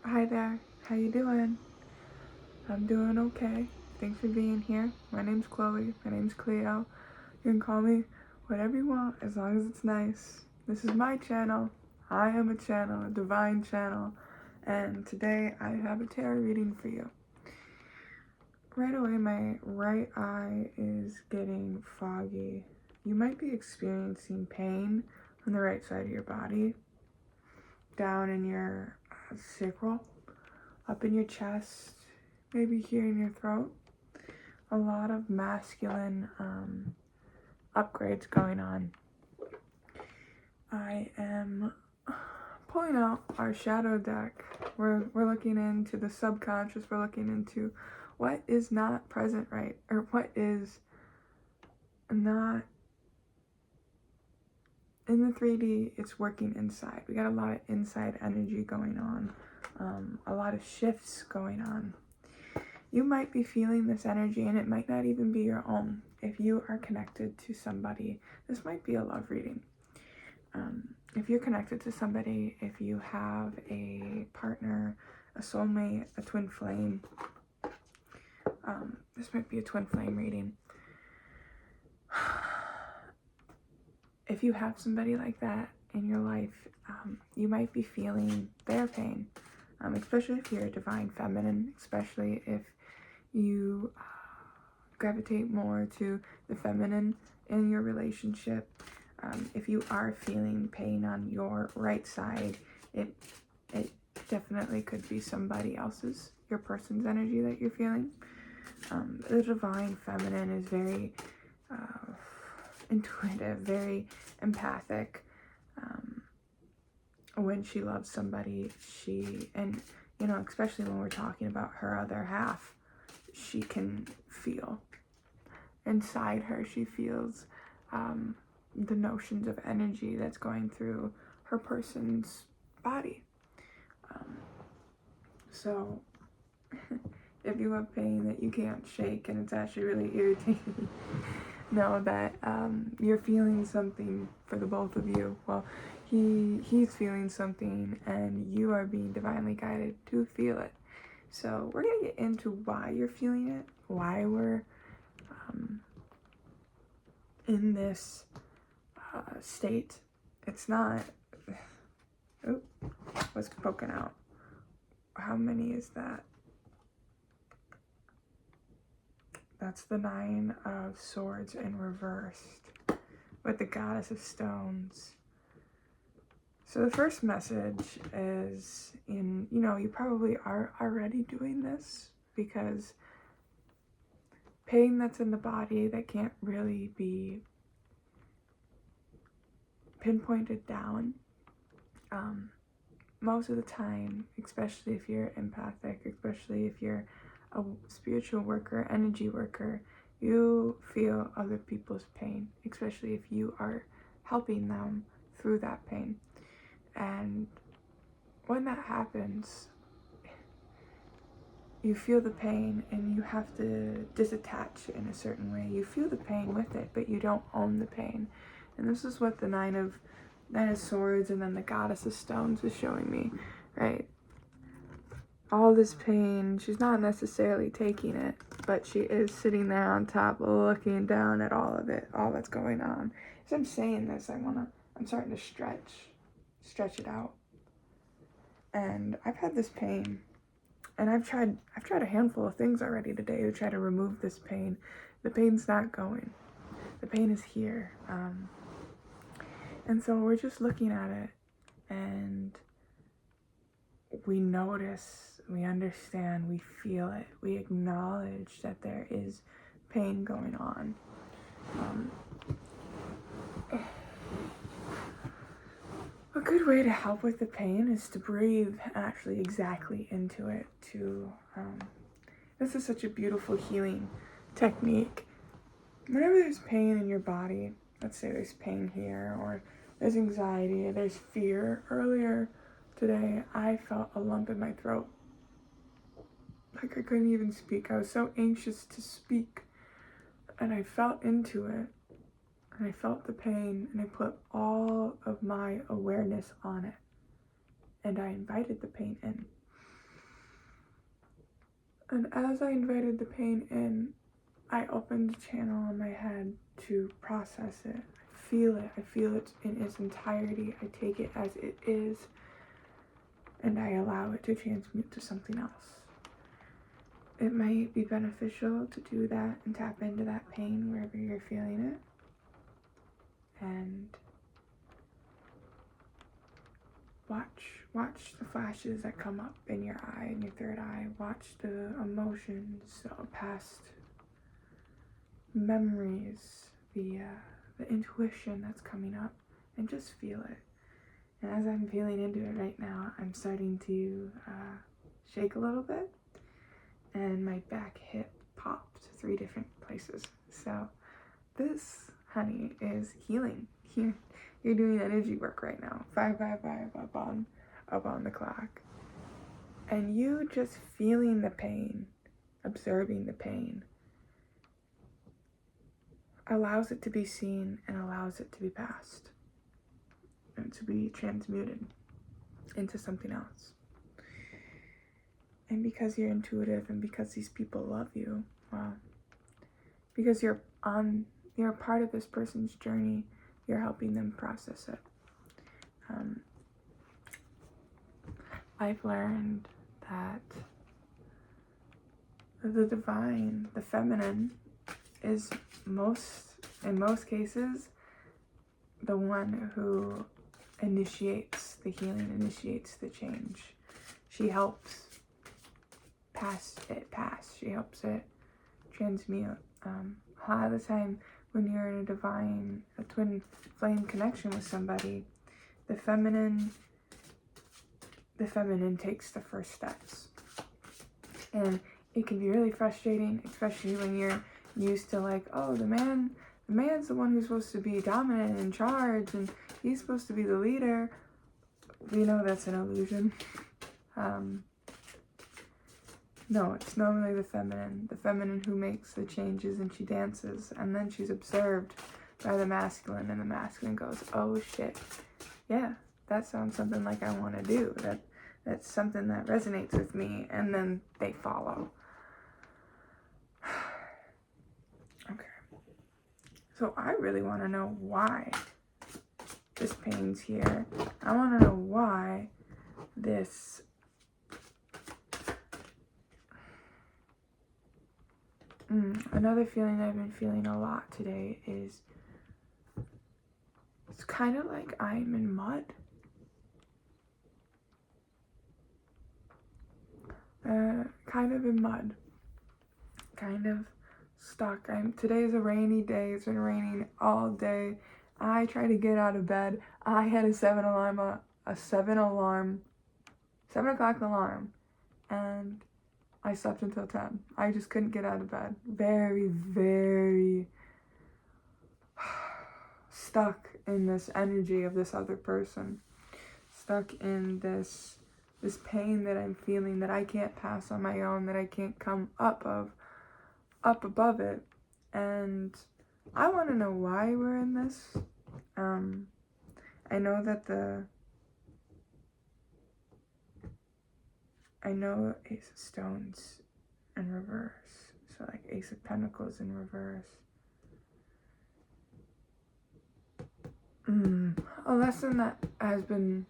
Hi there, how you doing? I'm doing okay. Thanks for being here. My name's Chloe. My name's Cleo. You can call me whatever you want as long as it's nice. This is my channel. I am a channel, a divine channel. And today I have a tarot reading for you. Right away, my right eye is getting foggy. You might be experiencing pain on the right side of your body, down in your sacral, up in your chest, maybe here in your throat. A lot of masculine upgrades going on. I am pulling out our shadow deck. We're looking into the subconscious. We're looking into what is not present, right? Or what is not in the 3D. It's working inside. We got a lot of inside energy going on. A lot of shifts going on. You might be feeling this energy, and it might not even be your own. If you are connected to somebody, this might be a love reading. If you're connected to somebody, if you have a partner, a soulmate, a twin flame, this might be a twin flame reading. If you have somebody like that in your life, you might be feeling their pain, especially if you're a divine feminine, especially if you gravitate more to the feminine in your relationship. If you are feeling pain on your right side, it definitely could be somebody else's, your person's energy that you're feeling. The divine feminine is very intuitive, very empathic. When she loves somebody, and especially when we're talking about her other half, she can feel inside her. She feels the notions of energy that's going through her person's body. So if you have pain that you can't shake and it's actually really irritating, know that you're feeling something for the both of you. Well, he's feeling something, and you are being divinely guided to feel it. So we're gonna get into why you're feeling it, why we're in this state. It's not. Oh, what's poking out? How many is that? That's the 9 of Swords in reversed with the Goddess of Stones. So the first message is you probably are already doing this, because pain that's in the body that can't really be pinpointed down, most of the time, especially if you're empathic, especially if you're a spiritual worker, energy worker, you feel other people's pain, especially if you are helping them through that pain. And when that happens, you feel the pain and you have to disattach in a certain way. You feel the pain with it, but you don't own the pain. And this is what the 9 of Swords and then the Goddess of Stones is showing me, right? All this pain, she's not necessarily taking it, but she is sitting there on top, looking down at all of it, all that's going on. As I'm saying this, I'm starting to stretch it out. And I've had this pain, and I've tried a handful of things already today to try to remove this pain. The pain's not going. The pain is here. And so we're just looking at it, and we notice, we understand, we feel it, we acknowledge that there is pain going on. A good way to help with the pain is to breathe actually exactly into it. This is such a beautiful healing technique. Whenever there's pain in your body, let's say there's pain here, or there's anxiety, or there's fear. Earlier today, I felt a lump in my throat. Like I couldn't even speak. I was so anxious to speak. And I felt into it. And I felt the pain. And I put all of my awareness on it. And I invited the pain in. And as I invited the pain in, I opened a channel in my head to process it. I feel it in its entirety. I take it as it is, and I allow it to transmute to something else. It might be beneficial to do that and tap into that pain wherever you're feeling it. And watch the flashes that come up in your eye, in your third eye. Watch the emotions, past memories, the intuition that's coming up, and just feel it. And as I'm feeling into it right now, I'm starting to shake a little bit, and my back hip popped 3 different places. So this, honey, is healing. You're doing energy work right now. 555 up on the clock. And you just feeling the pain, observing the pain, allows it to be seen and allows it to be passed and to be transmuted into something else. And because you're intuitive and because these people love you, well, because you're a part of this person's journey, you're helping them process it. I've learned that the divine, the feminine, is in most cases, the one who initiates the healing, initiates the change. She helps she helps it transmute. A lot of the time when you're in a twin flame connection with somebody, the feminine takes the first steps. And it can be really frustrating, especially when you're used to like, oh, the man's the one who's supposed to be dominant and in charge, and he's supposed to be the leader. We know that's an illusion. No, it's normally the feminine who makes the changes, and she dances, and then she's observed by the masculine, and the masculine goes, oh shit, yeah, that sounds something like I want to do. That's something that resonates with me, and then they follow. Okay. So I really want to know why this pain's here. I want to know why this another feeling I've been feeling a lot today is it's kind of like I'm in mud. Kind of in mud. Kind of stuck. Today is a rainy day. It's been raining all day. I try to get out of bed. I had a 7 o'clock alarm, and I slept until 10. I just couldn't get out of bed. Very, very stuck in this energy of this other person. Stuck in this pain that I'm feeling that I can't pass on my own, that I can't come up above it. And I want to know why we're in this. I know Ace of Stones in reverse. So like Ace of Pentacles in reverse. A lesson that has been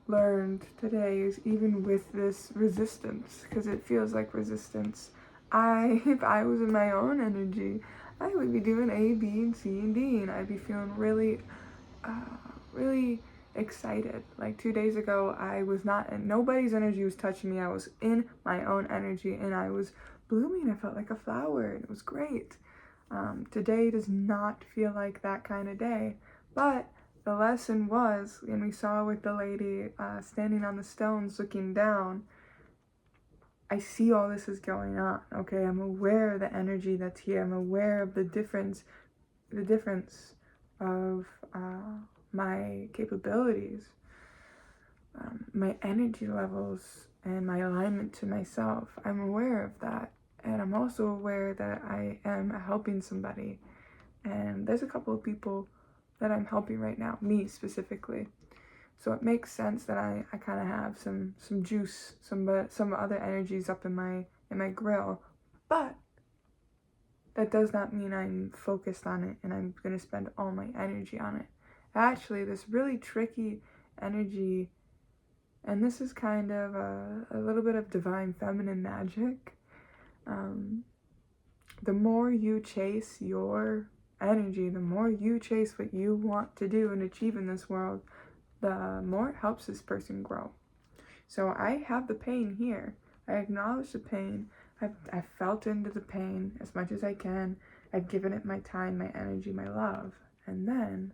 learned today is even with this resistance, because it feels like resistance. If I was in my own energy, I would be doing A, B, and C, and D, and I'd be feeling really, really excited. Like 2 days ago, I was not, and nobody's energy was touching me. I was in my own energy, and I was blooming. I felt like a flower, and it was great. Today does not feel like that kind of day, but the lesson was, and we saw with the lady standing on the stones looking down, I see all this is going on, okay? I'm aware of the energy that's here. I'm aware of the difference of my capabilities, my energy levels, and my alignment to myself. I'm aware of that. And I'm also aware that I am helping somebody. And there's a couple of people that I'm helping right now, me specifically. So it makes sense that I kind of have some juice, some other energies up in my in my grill, but that does not mean I'm focused on it and I'm going to spend all my energy on it. Actually, this really tricky energy, and this is kind of a little bit of divine feminine magic. The more you chase your energy, the more you chase what you want to do and achieve in this world, the more it helps this person grow. So I have the pain here. I acknowledge the pain. I've felt into the pain as much as I can. I've given it my time, my energy, my love. And then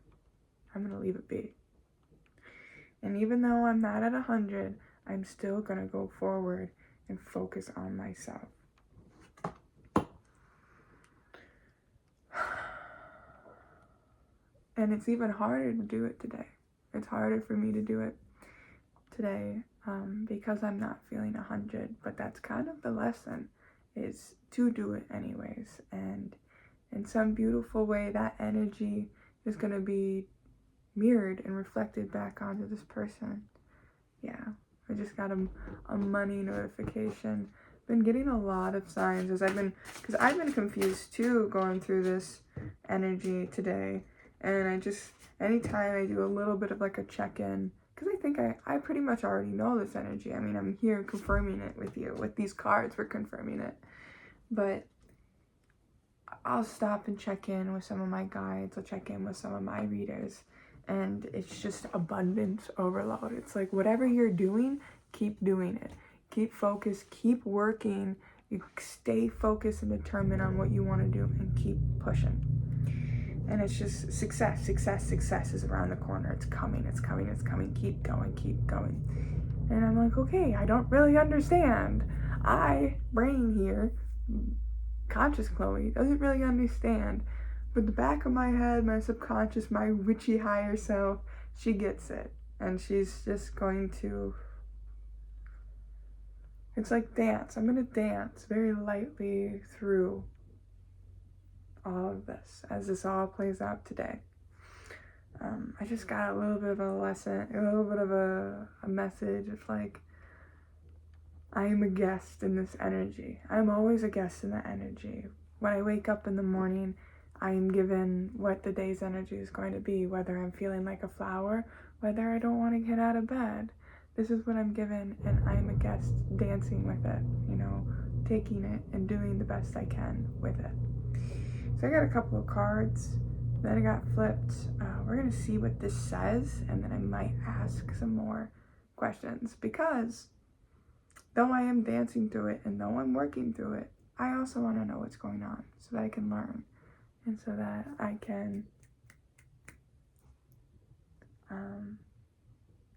I'm going to leave it be. And even though I'm not at 100, I'm still going to go forward and focus on myself. And it's even harder to do it today. It's harder for me to do it today because I'm not feeling 100. But that's kind of the lesson, is to do it anyways. And in some beautiful way, that energy is going to be mirrored and reflected back onto this person. Yeah, I just got a money notification. Been getting a lot of signs because I've been confused too going through this energy today. And anytime I do a little bit of like a check-in, because I think I pretty much already know this energy. I mean, I'm here confirming it with you. With these cards, we're confirming it. But I'll stop and check in with some of my guides. I'll check in with some of my readers. And it's just abundance overload. It's like whatever you're doing, keep doing it. Keep focused, keep working. You stay focused and determined on what you want to do and keep pushing. And it's just success is around the corner. It's coming. Keep going. And I'm like, okay, I don't really understand. Brain here, conscious Chloe, doesn't really understand. But the back of my head, my subconscious, my witchy higher self, she gets it. And she's just going to, it's like dance. I'm going to dance very lightly through all of this as this all plays out today. I just got a little bit of a lesson, a little bit of a message. It's like, I am a guest in this energy. I'm always a guest in that energy. When I wake up in the morning, I am given what the day's energy is going to be, whether I'm feeling like a flower, whether I don't want to get out of bed. This is what I'm given, and I'm a guest dancing with it, taking it and doing the best I can with it. So I got a couple of cards, then I got flipped. We're going to see what this says, and then I might ask some more questions, because though I am dancing through it and though I'm working through it, I also want to know what's going on so that I can learn and so that I can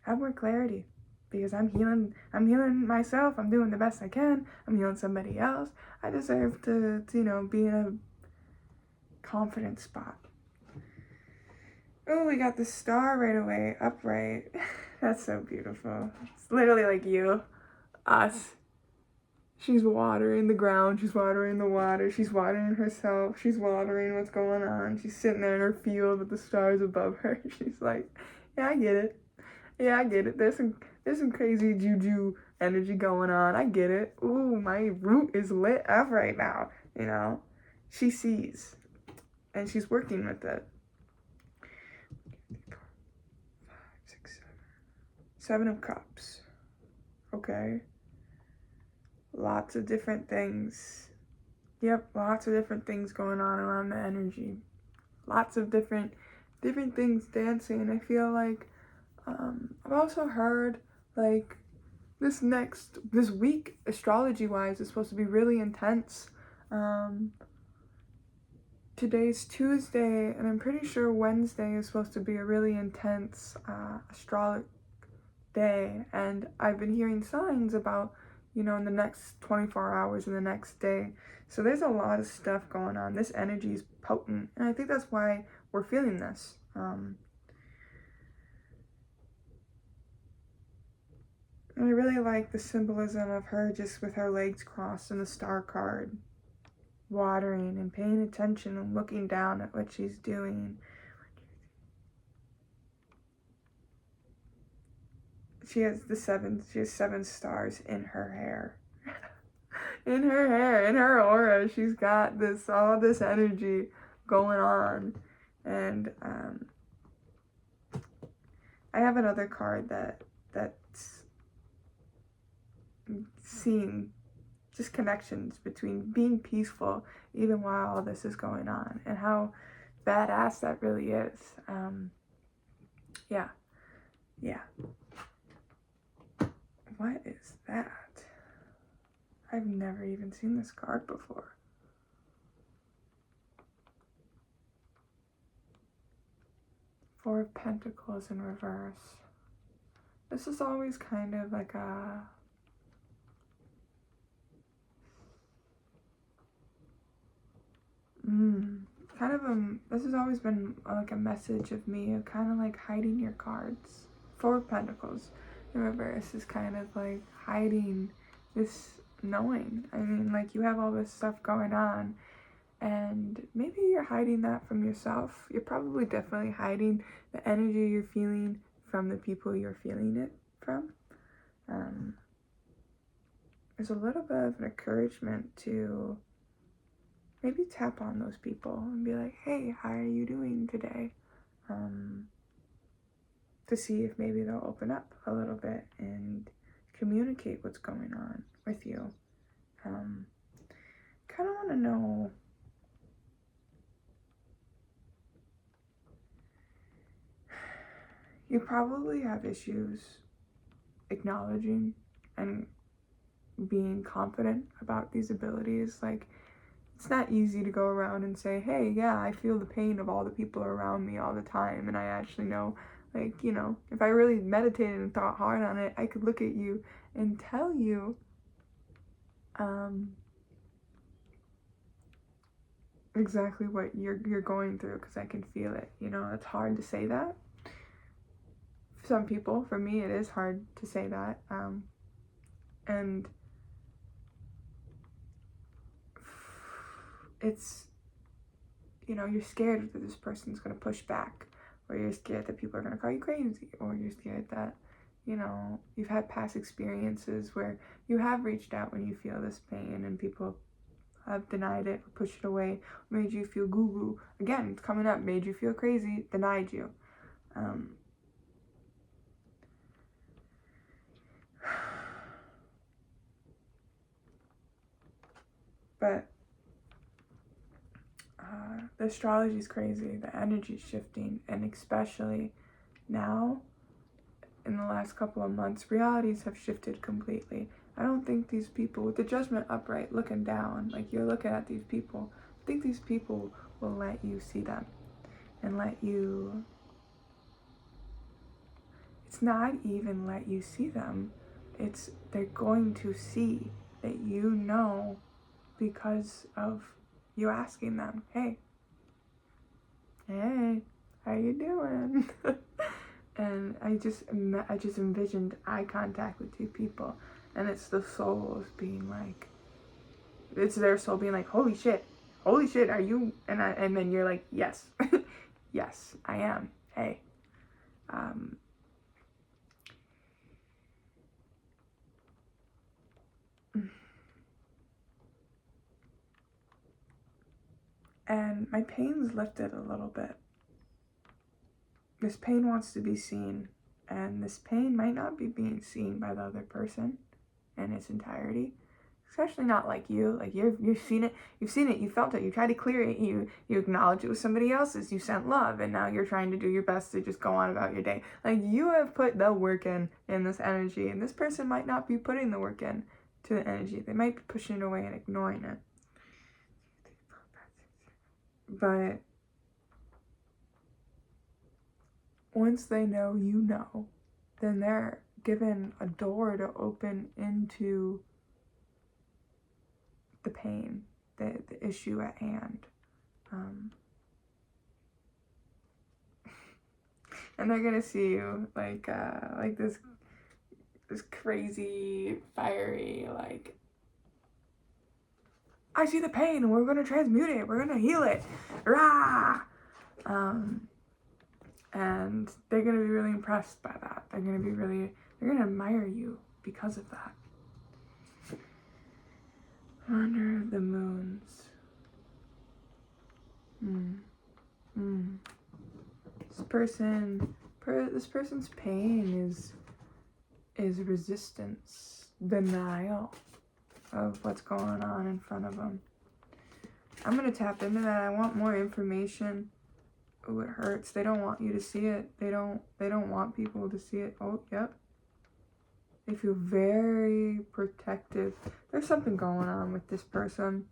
have more clarity, because I'm healing myself. I'm doing the best I can. I'm healing somebody else. I deserve to be in a confident spot. Oh, we got the star right away, upright. That's so beautiful. It's literally like you, us. She's watering the ground, she's watering the water, she's watering herself, she's watering what's going on. She's sitting there in her field with the stars above her. She's like, yeah, I get it. Yeah, I get it. There's some crazy juju energy going on. I get it. Ooh, my root is lit up right now, She sees, and she's working with it. 5, 6, 7. 7 of Cups. Okay. Lots of different things. Yep, lots of different things going on around the energy. Lots of different things dancing. I feel like I've also heard like this week, astrology-wise, is supposed to be really intense. Today's Tuesday, and I'm pretty sure Wednesday is supposed to be a really intense astrology day. And I've been hearing signs about, in the next 24 hours and the next day. So there's a lot of stuff going on. This energy is potent, and I think that's why we're feeling this. And I really like the symbolism of her just with her legs crossed in the star card, watering and paying attention and looking down at what she's doing. She has 7 stars in her hair. in her hair, in her aura. She's got all this energy going on. And I have another card that's seeing just connections between being peaceful even while all this is going on, and how badass that really is. Yeah. What is that? I've never even seen this card before. Four of Pentacles in reverse. This is always kind of like a this has always been like a message of me of kind of like hiding your cards. Four of Pentacles in reverse is kind of like hiding this knowing. I mean, like, you have all this stuff going on, and maybe you're hiding that from yourself. You're probably definitely hiding the energy you're feeling from the people you're feeling it from. There's a little bit of an encouragement to maybe tap on those people and be like, hey, how are you doing today? To see if maybe they'll open up a little bit and communicate what's going on with you. Kind of want to know you probably have issues acknowledging and being confident about these abilities. Like, it's not easy to go around and say, hey, yeah, I feel the pain of all the people around me all the time, and I actually know, like, you know, if I really meditated and thought hard on it, I could look at you and tell you exactly what you're going through, because I can feel it. You know, it's hard to say that. For some people, for me, it is hard to say that. And it's, you know, you're scared that this person's going to push back, or you're scared that people are going to call you crazy, or you're scared that, you know, you've had past experiences where you have reached out when you feel this pain and people have denied it, or pushed it away, made you feel goo-goo. Again, it's coming up, made you feel crazy, denied you. But the astrology is crazy, the energy's shifting, and especially now, in the last couple of months, realities have shifted completely. I don't think these people, with the judgment upright, looking down, like you're looking at these people, I think these people will let you see them and let you, it's not even let you see them, it's they're going to see that you know because of you asking them, hey, how you doing? And I just envisioned eye contact with two people, and it's the souls being like, it's their soul being like, holy shit, are you? And then you're like, yes, yes, I am. Hey, and my pain's lifted a little bit. This pain wants to be seen, and this pain might not be being seen by the other person in its entirety. Especially not like you. Like, you've seen it, you felt it, you tried to clear it, you acknowledge it was somebody else's, you sent love, and now you're trying to do your best to just go on about your day. Like, you have put the work in this energy, and this person might not be putting the work in to the energy. They might be pushing it away and ignoring it. But once they know you know, then they're given a door to open into the pain, the issue at hand. And they're gonna see you like this crazy, fiery, like, I see the pain and we're gonna transmute it, we're gonna heal it, rah! And they're gonna be really impressed by that. They're gonna admire you because of that. Wonder of the moons. This person's pain is resistance, denial of what's going on in front of them. I'm gonna tap into that. I want more information. Oh, it hurts. They don't want you to see it. They don't want people to see it. Oh, yep. They feel very protective. There's something going on with this person.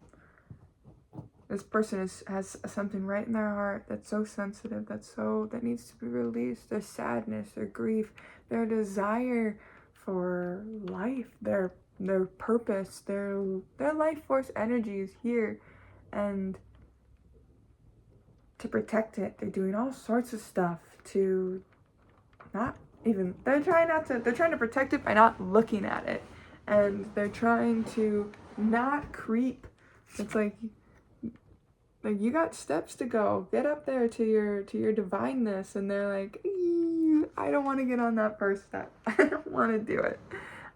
This person has something right in their heart that's so sensitive, that needs to be released. Their sadness, their grief, their desire for life, their purpose, their life force energy is here, and to protect it, they're doing all sorts of stuff to they're trying to protect it by not looking at it, and they're trying to not creep. It's like you got steps to go. Get up there to your divineness, and they're like, I don't want to get on that first step. I don't want to do it,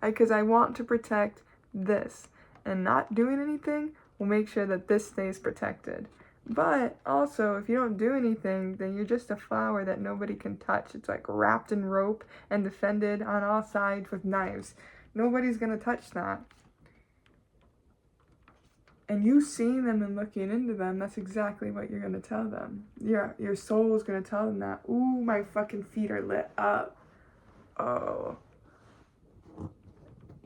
because I want to protect this, and not doing anything will make sure that this stays protected. But also, if you don't do anything, then you're just a flower that nobody can touch. It's like wrapped in rope and defended on all sides with knives. Nobody's gonna touch that. And you seeing them and looking into them, that's exactly what you're gonna tell them. Your soul is gonna tell them that. Ooh, my fucking feet are lit up. Oh.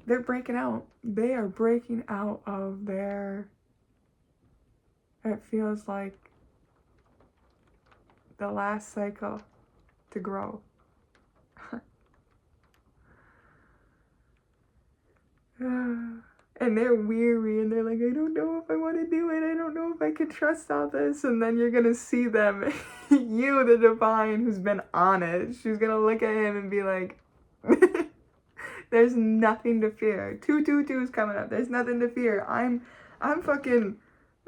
They're breaking out. They are breaking out of their... It feels like the last cycle to grow. And they're weary, and they're like, I don't know if I want to do it. I don't know if I can trust all this. And then you're going to see them, you, the divine, who's been on it. She's going to look at him and be like, there's nothing to fear. 222 is coming up. There's nothing to fear. I'm fucking...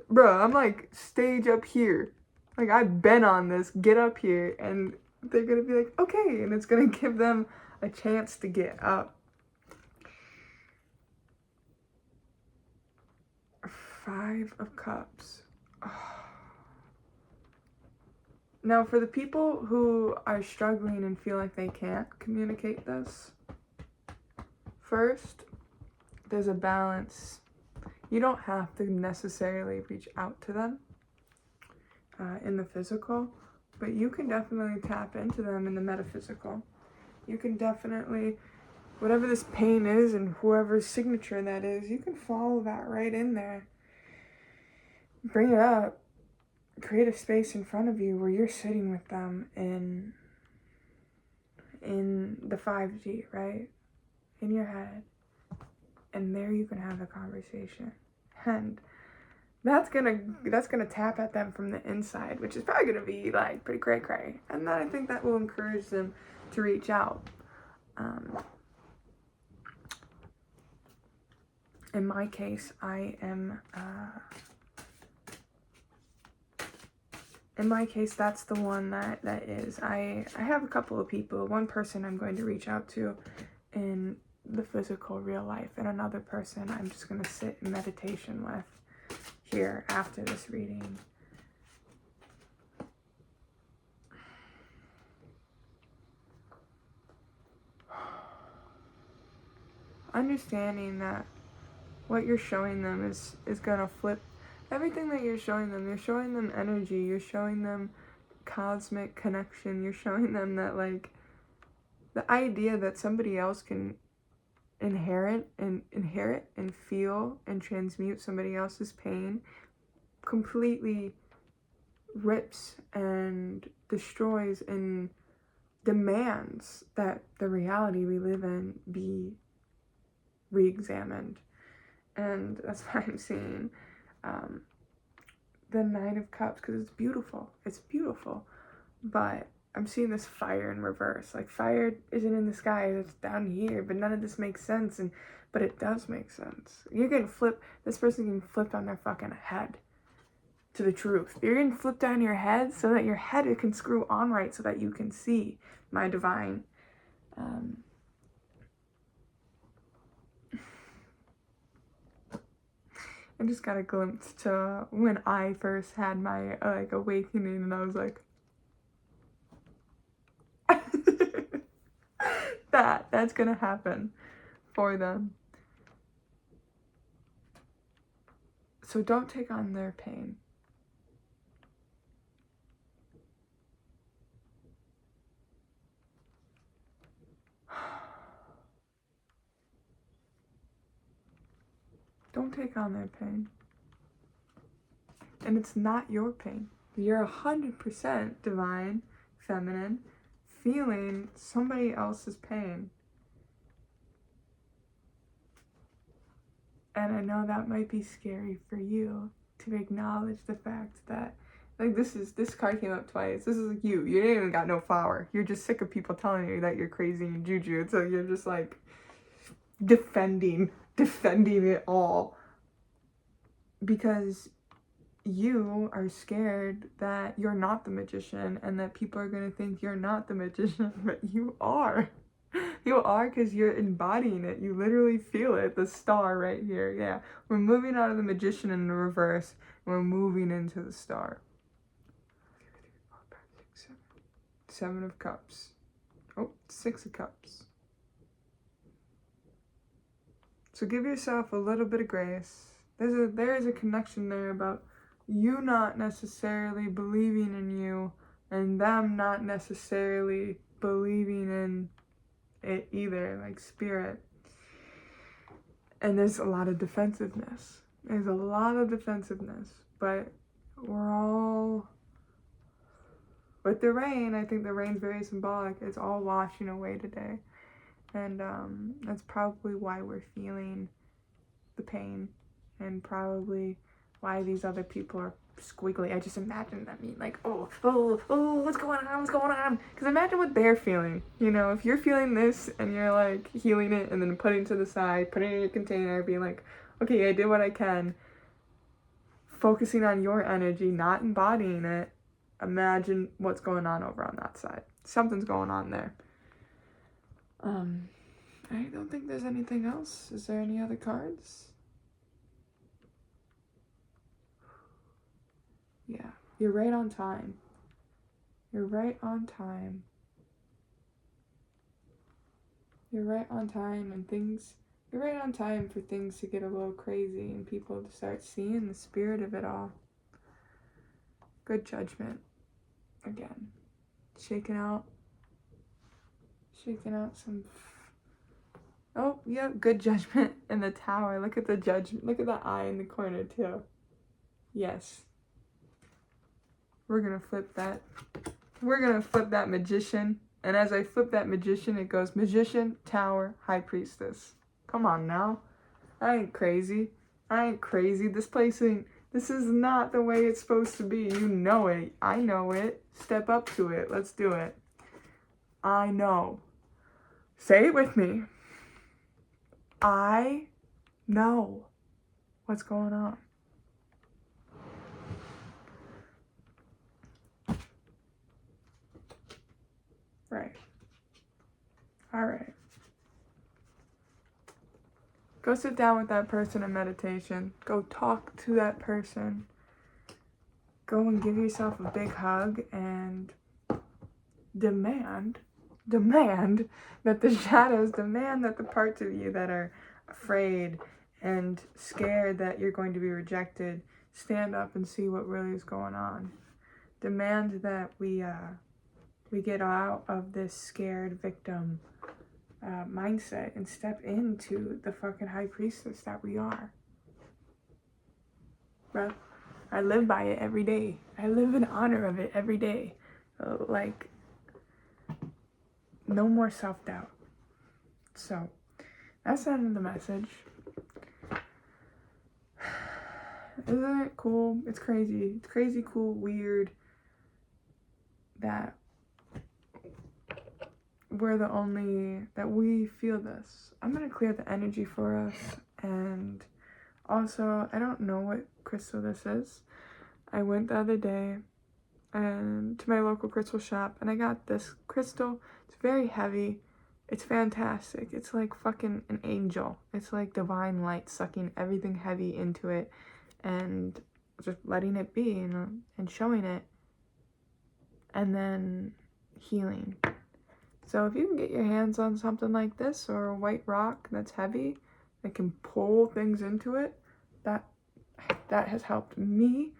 Bro, I'm like stage up here. Like, I've been on this, get up here, and they're gonna be like, okay, and it's gonna give them a chance to get up. 5 of Cups. Oh. Now, for the people who are struggling and feel like they can't communicate this, first, there's a balance. You don't have to necessarily reach out to them in the physical, but you can definitely tap into them in the metaphysical. You can definitely, whatever this pain is and whoever's signature that is, you can follow that right in there. Bring it up. Create a space in front of you where you're sitting with them in the 5G, right? In your head. And there you can have a conversation. And that's gonna tap at them from the inside, which is probably gonna be like pretty cray. And then I think that will encourage them to reach out. In my case, that's the one that is. I have a couple of people. One person I'm going to reach out to in the physical real life, and another person I'm just going to sit in meditation with here after this reading. Understanding that what you're showing them is going to flip everything that you're showing them energy, you're showing them cosmic connection, you're showing them that, like, the idea that somebody else can inherit and feel and transmute somebody else's pain completely rips and destroys and demands that the reality we live in be re-examined. And that's why I'm seeing the 9 of Cups, because it's beautiful, but I'm seeing this fire in reverse. Like, fire isn't in the sky, it's down here, but none of this makes sense, but it does make sense. You're getting flipped, this person getting flipped on their fucking head to the truth. You're getting flipped on your head so that your head, it can screw on right so that you can see my divine. I just got a glimpse to when I first had my like awakening, and I was like, that's gonna happen for them. So don't take on their pain. Don't take on their pain. And it's not your pain. You're 100% divine, feminine, feeling somebody else's pain. And I know that might be scary for you to acknowledge the fact that, like, this card came up twice. This is like you ain't even got no flower. You're just sick of people telling you that you're crazy and juju. So you're just like defending it all. Because you are scared that you're not the magician and that people are going to think you're not the magician, but you are. You are, because you're embodying it. You literally feel it. The star right here. Yeah. We're moving out of the magician in the reverse, and we're moving into the star. 7 of Cups. Oh, 6 of Cups. So give yourself a little bit of grace. There is a connection there about you not necessarily believing in you and them not necessarily believing in it either, like spirit. And there's a lot of defensiveness. But we're all, with the rain, I think the rain's very symbolic. It's all washing away today. And that's probably why we're feeling the pain, and probably why these other people are squiggly. I just imagine them being like, oh, what's going on? Because imagine what they're feeling. You know, if you're feeling this and you're like healing it and then putting it to the side, putting it in a container, being like, okay, I did what I can, focusing on your energy, not embodying it, imagine what's going on over on that side. Something's going on there. I don't think there's anything else. Is there any other cards? Yeah, you're right on time. You're right on time. You're right on time, and you're right on time for things to get a little crazy and people to start seeing the spirit of it all. Good judgment. Again, shaking out some. Oh, yeah, good judgment in the Tower. Look at the judgment. Look at the eye in the corner, too. Yes. We're going to flip that. We're going to flip that Magician. And as I flip that Magician, it goes Magician, Tower, High Priestess. Come on now. I ain't crazy. This is not the way it's supposed to be. You know it. I know it. Step up to it. Let's do it. I know. Say it with me. I know what's going on. Right. All right. Go sit down with that person in meditation. Go talk to that person. Go and give yourself a big hug and demand that the shadows, demand that the parts of you that are afraid and scared that you're going to be rejected, stand up and see what really is going on. Demand that we get out of this scared victim mindset and step into the fucking high priestess that we are. Bro, I live by it every day. I live in honor of it every day. Like, no more self-doubt. So, that's the end of the message. Isn't it cool? It's crazy. It's crazy, cool, weird that that we feel this. I'm going to clear the energy for us. And also, I don't know what crystal this is. I went the other day to my local crystal shop and I got this crystal. It's very heavy. It's fantastic. It's like fucking an angel. It's like divine light sucking everything heavy into it and just letting it be, you know, and showing it, and then healing. So if you can get your hands on something like this, or a white rock that's heavy that can pull things into it, that has helped me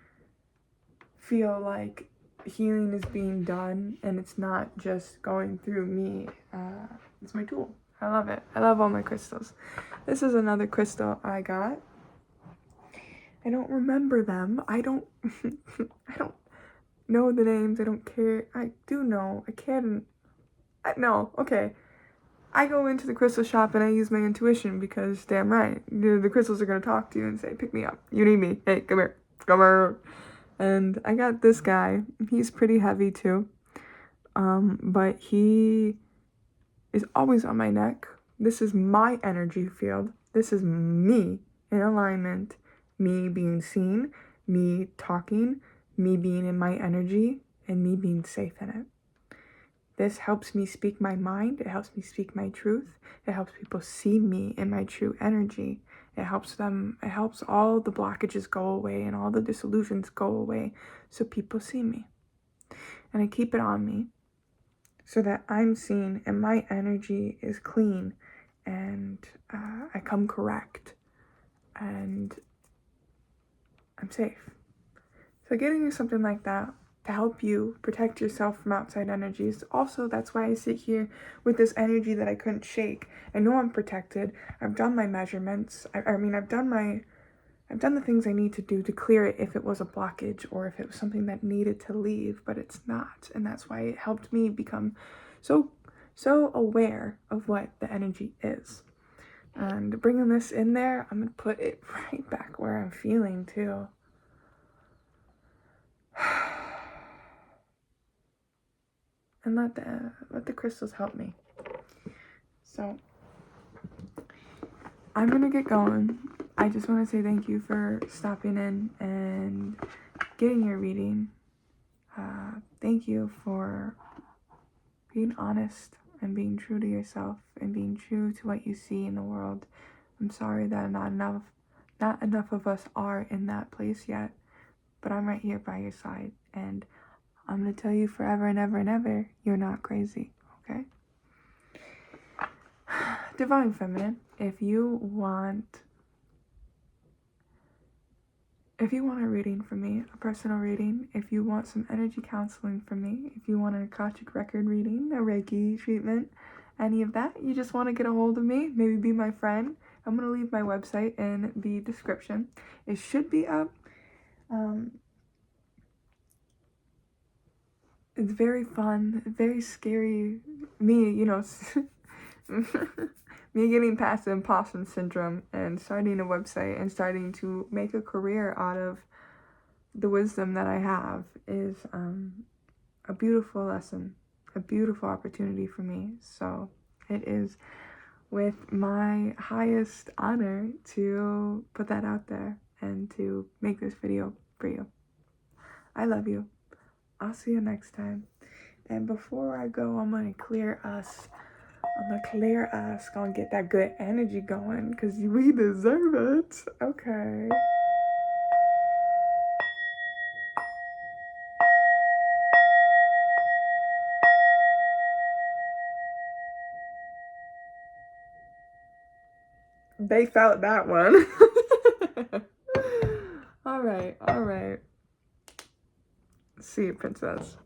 feel like healing is being done and it's not just going through me. It's my tool. I love it. I love all my crystals. This is another crystal I got. I don't remember them. I don't I don't know the names. I don't care. I do know. I can't. No, okay. I go into the crystal shop and I use my intuition because damn right, the crystals are going to talk to you and say, pick me up. You need me. Hey, come here. Come here. And I got this guy. He's pretty heavy too. But he is always on my neck. This is my energy field. This is me in alignment. Me being seen, me talking, me being in my energy, and me being safe in it. This helps me speak my mind. It helps me speak my truth. It helps people see me in my true energy. It helps all the blockages go away and all the disillusions go away so people see me. And I keep it on me so that I'm seen and my energy is clean and I come correct and I'm safe. So getting you something like that to help you protect yourself from outside energies. Also, that's why I sit here with this energy that I couldn't shake. I know I'm protected. I've done my measurements. I've done the things I need to do to clear it if it was a blockage or if it was something that needed to leave, but it's not. And that's why it helped me become so aware of what the energy is. And bringing this in there, I'm going to put it right back where I'm feeling too. And let the crystals help me. So I'm gonna get going. I just want to say thank you for stopping in and getting your reading. Thank you for being honest and being true to yourself and being true to what you see in the world. I'm sorry that not enough of us are in that place yet, but I'm right here by your side, and I'm going to tell you forever and ever and ever, you're not crazy, okay? Divine Feminine, if you want a reading from me, a personal reading, if you want some energy counseling from me, if you want an Akashic record reading, a Reiki treatment, any of that, you just want to get a hold of me, maybe be my friend, I'm going to leave my website in the description. It should be up. It's very fun, very scary. Me, you know, me getting past the imposter syndrome and starting a website and starting to make a career out of the wisdom that I have is a beautiful lesson, a beautiful opportunity for me. So it is with my highest honor to put that out there and to make this video for you. I love you. I'll see you next time. And before I go, I'm gonna clear us. Gonna get that good energy going because we deserve it. Okay. They felt that one. All right. See you, princess.